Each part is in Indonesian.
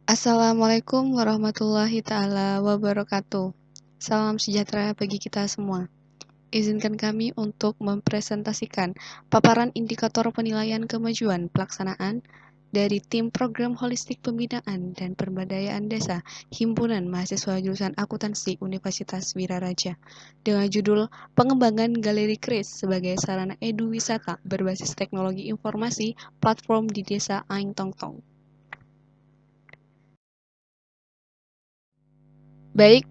Assalamualaikum warahmatullahi taala wabarakatuh. Salam sejahtera bagi kita semua. Izinkan kami untuk mempresentasikan paparan indikator penilaian kemajuan pelaksanaan dari tim program holistik pembinaan dan pemberdayaan desa Himpunan Mahasiswa Jurusan Akuntansi Universitas Wiraraja dengan judul Pengembangan Galeri Kris sebagai sarana edu wisata berbasis teknologi informasi platform di Desa Aing Tong Tong. Baik,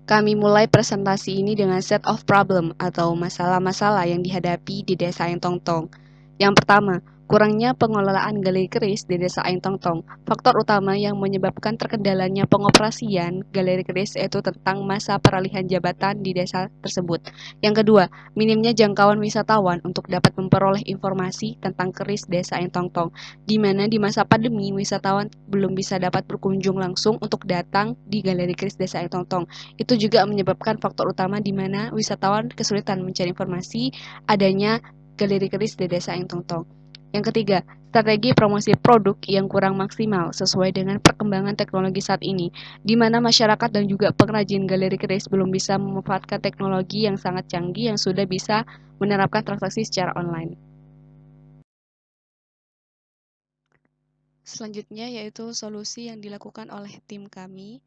kami mulai presentasi ini dengan set of problem atau masalah-masalah yang dihadapi di Desa Aing Tong Tong. Yang pertama, kurangnya pengelolaan galeri keris di Desa Aing Tong Tong. Faktor utama yang menyebabkan terkendalanya pengoperasian galeri keris yaitu tentang masa peralihan jabatan di desa tersebut. Yang kedua, minimnya jangkauan wisatawan untuk dapat memperoleh informasi tentang keris Desa Aing Tong Tong, di mana di masa pandemi wisatawan belum bisa dapat berkunjung langsung untuk datang di galeri keris Desa Aing Tong Tong. Itu juga menyebabkan faktor utama di mana wisatawan kesulitan mencari informasi adanya galeri keris di Desa Aing Tong Tong. Yang ketiga, strategi promosi produk yang kurang maksimal sesuai dengan perkembangan teknologi saat ini, di mana masyarakat dan juga pengrajin galeri keris belum bisa memanfaatkan teknologi yang sangat canggih yang sudah bisa menerapkan transaksi secara online. Selanjutnya yaitu solusi yang dilakukan oleh tim kami.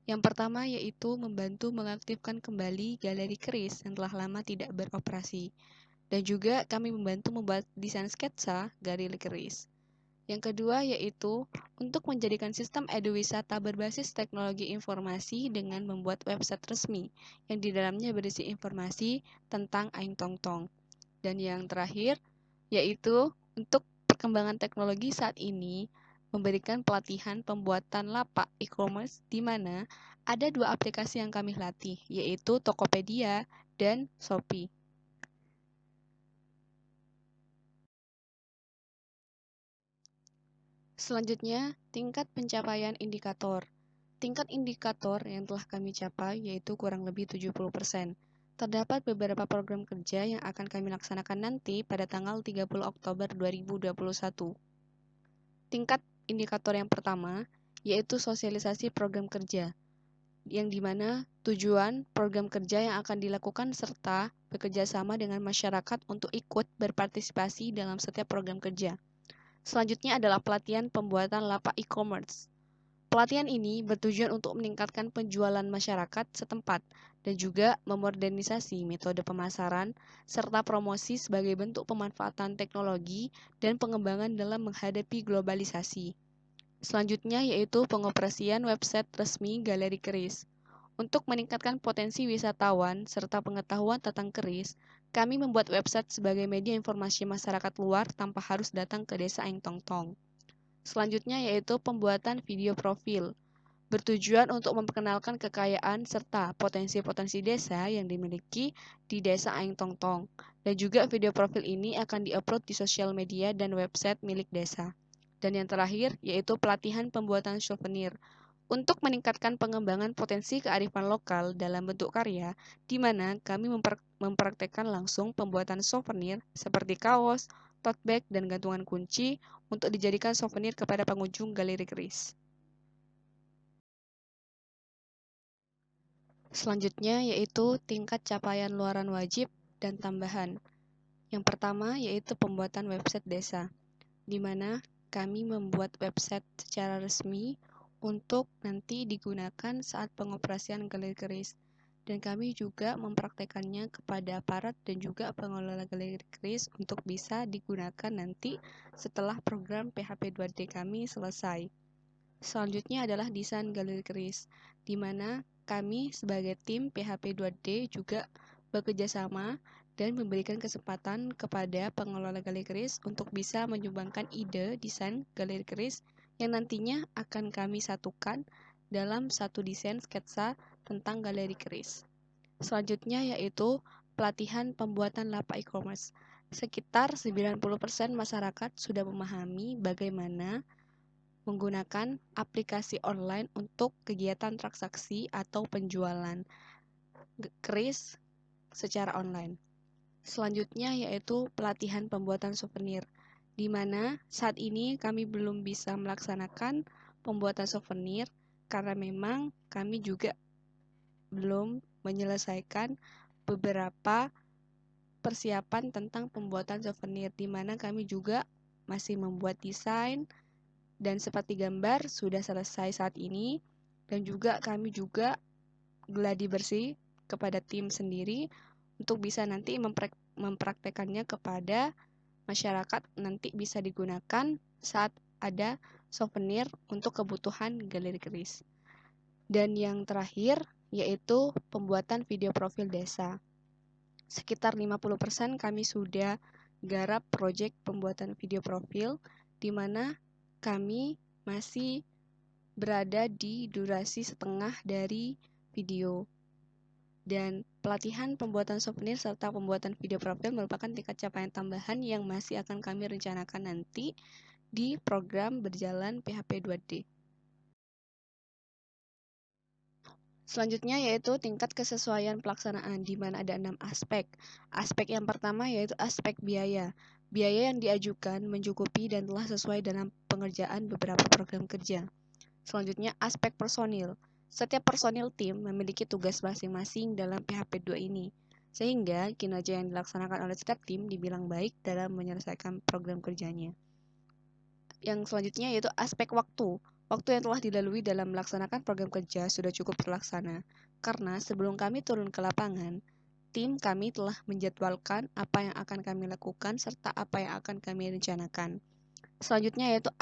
Yang pertama yaitu membantu mengaktifkan kembali galeri keris yang telah lama tidak beroperasi. Dan juga kami membantu membuat desain sketsa galeri keris. Yang kedua yaitu untuk menjadikan sistem eduwisata berbasis teknologi informasi dengan membuat website resmi yang di dalamnya berisi informasi tentang Aing Tong Tong. Dan yang terakhir yaitu untuk perkembangan teknologi saat ini memberikan pelatihan pembuatan lapak e-commerce di mana ada dua aplikasi yang kami latih yaitu Tokopedia dan Shopee. Selanjutnya, tingkat pencapaian indikator. Tingkat indikator yang telah kami capai yaitu kurang lebih 70%. Terdapat beberapa program kerja yang akan kami laksanakan nanti pada tanggal 30 Oktober 2021. Tingkat indikator yang pertama yaitu sosialisasi program kerja, yang dimana tujuan program kerja yang akan dilakukan serta bekerja sama dengan masyarakat untuk ikut berpartisipasi dalam setiap program kerja. Selanjutnya adalah pelatihan pembuatan lapak e-commerce. Pelatihan ini bertujuan untuk meningkatkan penjualan masyarakat setempat dan juga memodernisasi metode pemasaran serta promosi sebagai bentuk pemanfaatan teknologi dan pengembangan dalam menghadapi globalisasi. Selanjutnya yaitu pengoperasian website resmi Galeri Keris. Untuk meningkatkan potensi wisatawan serta pengetahuan tentang keris, kami membuat website sebagai media informasi masyarakat luar tanpa harus datang ke Desa Aing Tong Tong. Selanjutnya yaitu pembuatan video profil, bertujuan untuk memperkenalkan kekayaan serta potensi-potensi desa yang dimiliki di Desa Aing Tong Tong. Dan juga video profil ini akan diupload di sosial media dan website milik desa. Dan yang terakhir yaitu pelatihan pembuatan souvenir untuk meningkatkan pengembangan potensi kearifan lokal dalam bentuk karya, di mana kami mempraktekkan langsung pembuatan souvenir seperti kaos, tote bag, dan gantungan kunci untuk dijadikan souvenir kepada pengunjung galeri keris. Selanjutnya yaitu tingkat capaian luaran wajib dan tambahan. Yang pertama yaitu pembuatan website desa, di mana kami membuat website secara resmi untuk nanti digunakan saat pengoperasian galeri keris. Dan kami juga mempraktekannya kepada aparat dan juga pengelola galeri keris untuk bisa digunakan nanti setelah program PHP 2D kami selesai. Selanjutnya adalah desain galeri keris, di mana kami sebagai tim PHP 2D juga bekerja sama dan memberikan kesempatan kepada pengelola galeri keris untuk bisa menyumbangkan ide desain galeri keris yang nantinya akan kami satukan dalam satu desain sketsa tentang galeri keris. Selanjutnya yaitu pelatihan pembuatan lapak e-commerce. Sekitar 90% masyarakat sudah memahami bagaimana menggunakan aplikasi online untuk kegiatan transaksi atau penjualan keris secara online. Selanjutnya yaitu pelatihan pembuatan souvenir, di mana saat ini kami belum bisa melaksanakan pembuatan souvenir, karena memang kami juga belum menyelesaikan beberapa persiapan tentang pembuatan souvenir, di mana kami juga masih membuat desain dan seperti gambar sudah selesai saat ini, dan juga kami juga gladi bersih kepada tim sendiri untuk bisa nanti mempraktekannya kepada masyarakat, nanti bisa digunakan saat ada souvenir untuk kebutuhan galeri keris. Dan yang terakhir yaitu pembuatan video profil desa. Sekitar 50% kami sudah garap proyek pembuatan video profil, di mana kami masih berada di durasi setengah dari video. Dan pelatihan pembuatan souvenir serta pembuatan video profil merupakan tingkat capaian tambahan yang masih akan kami rencanakan nanti di program berjalan PHP 2D. Selanjutnya yaitu tingkat kesesuaian pelaksanaan, di mana ada 6 aspek. Aspek yang pertama yaitu aspek biaya. Biaya yang diajukan mencukupi dan telah sesuai dalam pengerjaan beberapa program kerja. Selanjutnya aspek personil. Setiap personil tim memiliki tugas masing-masing dalam PHP 2 ini, sehingga kinerja yang dilaksanakan oleh setiap tim dibilang baik dalam menyelesaikan program kerjanya. Yang selanjutnya yaitu aspek waktu. Waktu yang telah dilalui dalam melaksanakan program kerja sudah cukup terlaksana, karena sebelum kami turun ke lapangan, tim kami telah menjadwalkan apa yang akan kami lakukan serta apa yang akan kami rencanakan. Selanjutnya yaitu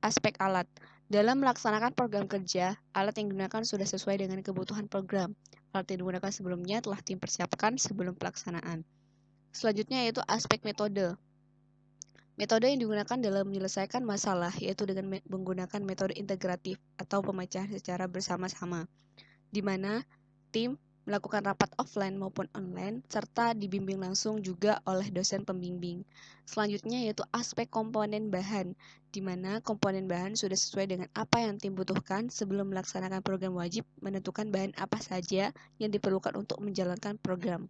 aspek alat. Dalam melaksanakan program kerja, alat yang digunakan sudah sesuai dengan kebutuhan program. Alat yang digunakan sebelumnya telah tim persiapkan sebelum pelaksanaan. Selanjutnya yaitu aspek metode. Metode yang digunakan dalam menyelesaikan masalah yaitu dengan menggunakan metode integratif atau pemecahan secara bersama-sama, di mana tim melakukan rapat offline maupun online, serta dibimbing langsung juga oleh dosen pembimbing. Selanjutnya yaitu aspek komponen bahan, di mana komponen bahan sudah sesuai dengan apa yang tim butuhkan sebelum melaksanakan program wajib menentukan bahan apa saja yang diperlukan untuk menjalankan program.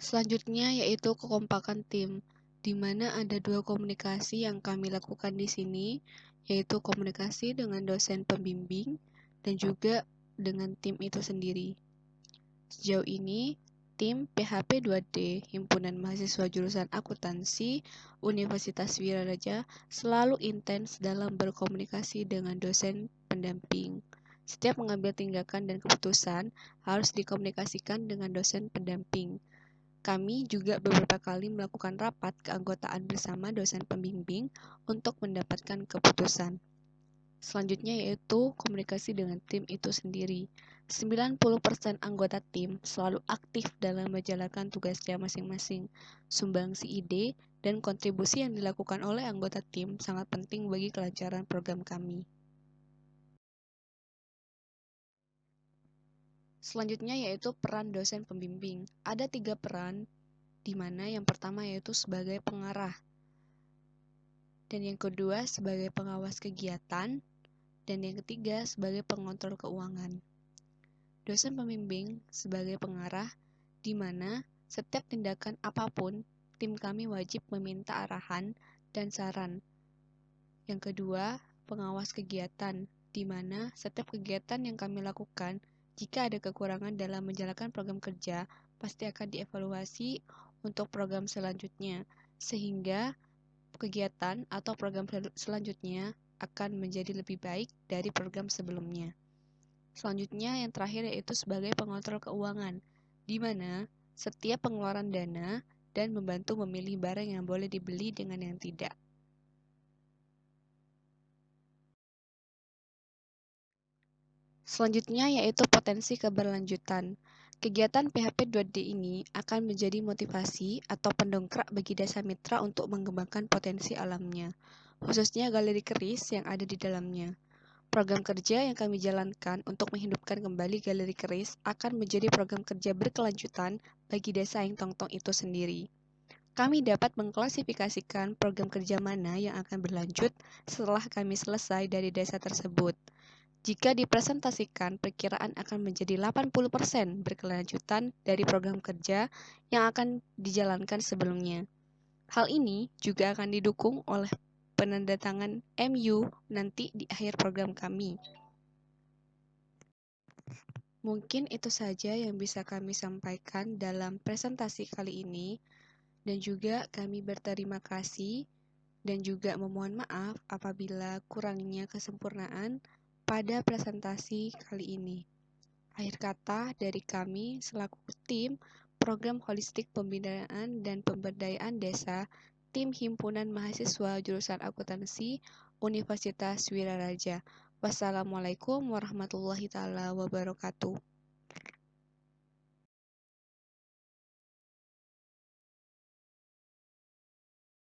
Selanjutnya yaitu kekompakan tim, di mana ada 2 komunikasi yang kami lakukan di sini, yaitu komunikasi dengan dosen pembimbing dan juga dengan tim itu sendiri. Sejauh ini, tim PHP 2D Himpunan Mahasiswa Jurusan Akuntansi Universitas Wiraraja selalu intens dalam berkomunikasi dengan dosen pendamping. Setiap mengambil tindakan dan keputusan harus dikomunikasikan dengan dosen pendamping. Kami juga beberapa kali melakukan rapat keanggotaan bersama dosen pembimbing untuk mendapatkan keputusan. Selanjutnya yaitu komunikasi dengan tim itu sendiri. 90% anggota tim selalu aktif dalam menjalankan tugasnya masing-masing. Sumbangsi ide dan kontribusi yang dilakukan oleh anggota tim sangat penting bagi kelancaran program kami. Selanjutnya yaitu peran dosen pembimbing. Ada 3 peran, di mana yang pertama yaitu sebagai pengarah, dan yang kedua sebagai pengawas kegiatan, dan yang ketiga sebagai pengontrol keuangan. Dosen pembimbing sebagai pengarah, di mana setiap tindakan apapun, tim kami wajib meminta arahan dan saran. Yang kedua, pengawas kegiatan, di mana setiap kegiatan yang kami lakukan, jika ada kekurangan dalam menjalankan program kerja, pasti akan dievaluasi untuk program selanjutnya, sehingga kegiatan atau program selanjutnya akan menjadi lebih baik dari program sebelumnya. Selanjutnya, yang terakhir yaitu sebagai pengontrol keuangan, di mana setiap pengeluaran dana dan membantu memilih barang yang boleh dibeli dengan yang tidak. Selanjutnya yaitu potensi keberlanjutan. Kegiatan PHP 2D ini akan menjadi motivasi atau pendongkrak bagi desa mitra untuk mengembangkan potensi alamnya, khususnya galeri keris yang ada di dalamnya. Program kerja yang kami jalankan untuk menghidupkan kembali galeri keris akan menjadi program kerja berkelanjutan bagi desa Aing Tong-Tong itu sendiri. Kami dapat mengklasifikasikan program kerja mana yang akan berlanjut setelah kami selesai dari desa tersebut. Jika dipresentasikan, perkiraan akan menjadi 80% berkelanjutan dari program kerja yang akan dijalankan sebelumnya. Hal ini juga akan didukung oleh penandatangan MU nanti di akhir program kami. Mungkin itu saja yang bisa kami sampaikan dalam presentasi kali ini, dan juga kami berterima kasih dan juga memohon maaf apabila kurangnya kesempurnaan pada presentasi kali ini. Akhir kata dari kami selaku tim Program Holistik Pembinaan dan Pemberdayaan Desa, tim Himpunan Mahasiswa Jurusan Akuntansi Universitas Wiraraja. Wassalamualaikum warahmatullahi wabarakatuh.